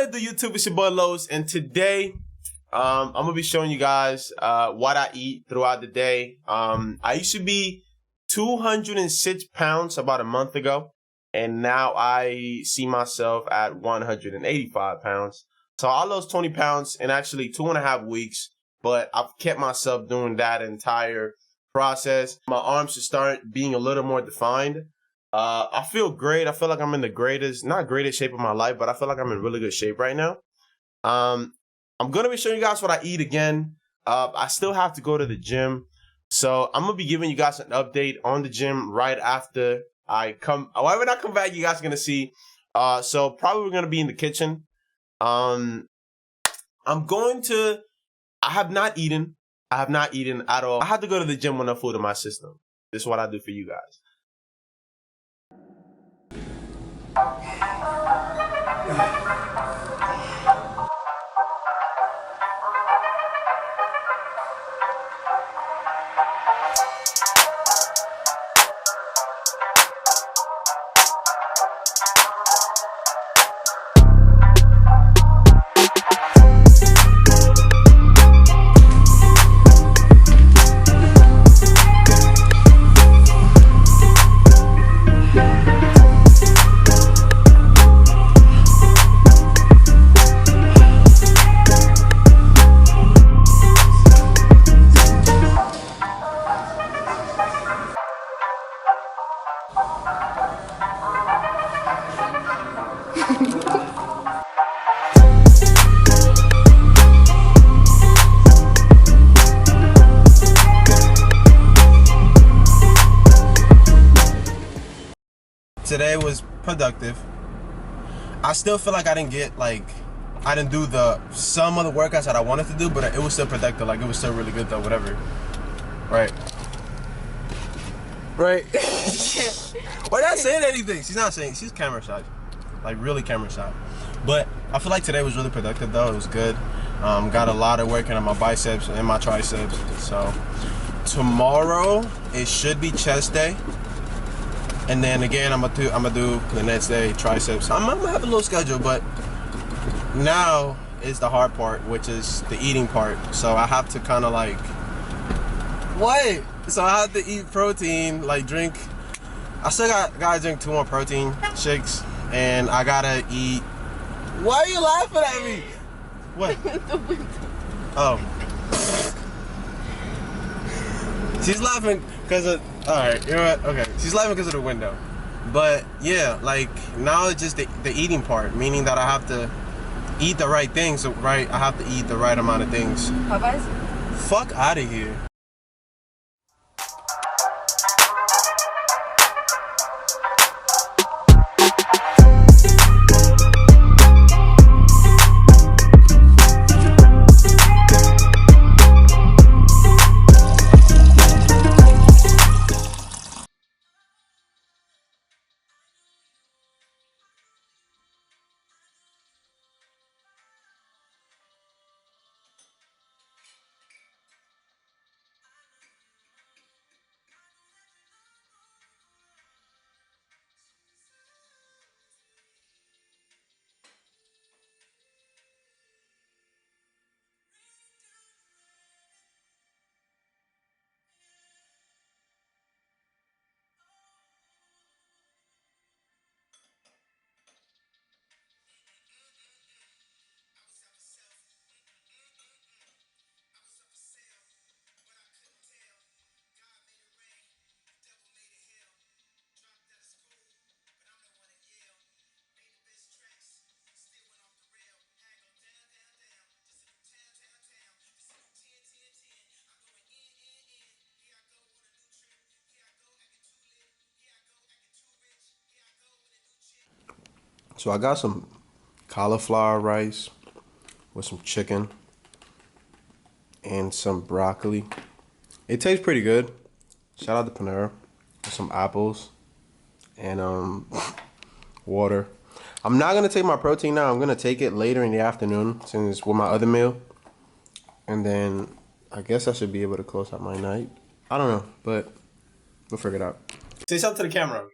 What it do, YouTube? It's your boy Los, and today I'm gonna be showing you guys what I eat throughout the day. I used to be 206 pounds about a month ago, and now I see myself at 185 pounds. So I lost 20 pounds in actually 2.5 weeks, but I've kept myself doing that entire process. My arms should start being a little more defined. I feel great. I feel like I'm in the not greatest shape of my life, but I feel like I'm in really good shape right now. I'm going to be showing you guys what I eat again. I still have to go to the gym. So I'm going to be giving you guys an update on the gym right after I come. When I come back, you guys are going to see. So probably we're going to be in the kitchen. I have not eaten. I have not eaten at all. I had to go to the gym with no food in my system. This is what I do for you guys. Today was productive. I still feel like I didn't do some of the workouts that I wanted to do, but it was still productive. Like, it was still really good though, whatever. Right. Why not saying anything? She's not saying, she's camera shy. Like, really camera shy. But I feel like today was really productive though. It was good. Got a lot of work in on my biceps and my triceps. So tomorrow it should be chest day. And then again, I'm gonna do the next day triceps. I'm gonna have a little schedule, but now is the hard part, which is the eating part. So I have to kind of like, what? So I have to eat protein, like drink. I still gotta drink 2 more protein shakes, and I gotta eat. Why are you laughing at me? What? Oh. She's laughing because of, alright, you know what? Okay. She's laughing because of the window. But yeah, like now it's just the eating part, meaning that I have to eat the right things, right? I have to eat the right amount of things. Popeyes? Fuck out of here. So I got some cauliflower rice with some chicken and some broccoli. It tastes pretty good. Shout out to Panera. With some apples and water. I'm not gonna take my protein now. I'm gonna take it later in the afternoon since it's with my other meal. And then I guess I should be able to close out my night. I don't know, but we'll figure it out. Say something to the camera.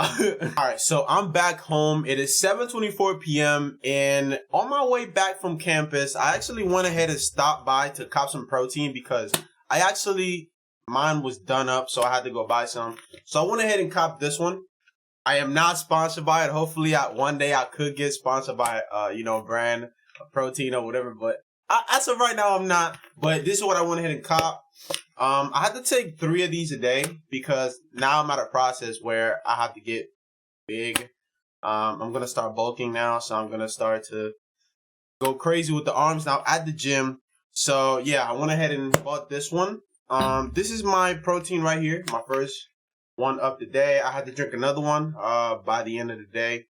Alright, so I'm back home. It is 7:24 p.m. and on my way back from campus, I actually went ahead and stopped by to cop some protein because mine was done up, so I had to go buy some. So I went ahead and copped this one. I am not sponsored by it. Hopefully, one day I could get sponsored by, a brand of protein or whatever. But as of right now, I'm not. But this is what I went ahead and cop. I had to take 3 of these a day because now I'm at a process where I have to get big. I'm gonna start bulking now, so I'm gonna start to go crazy with the arms now at the gym. So yeah, I went ahead and bought this one. This is my protein right here, my first one of the day. I had to drink another one by the end of the day,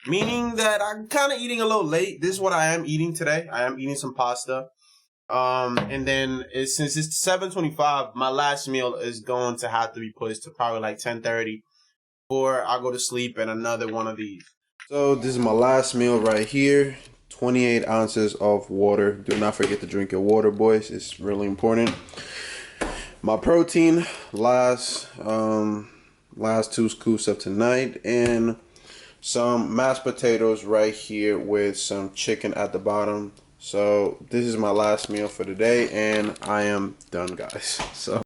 meaning that I'm kind of eating a little late. This is what I am eating today. I am eating some pasta. And then since it's 7:25, my last meal is going to have to be pushed to probably like 10:30 before I go to sleep and another one of these. So this is my last meal right here. 28 ounces of water. Do not forget to drink your water, boys. It's really important. My protein, last 2 scoops of tonight, and some mashed potatoes right here with some chicken at the bottom. So this is my last meal for the day, and I am done, guys. So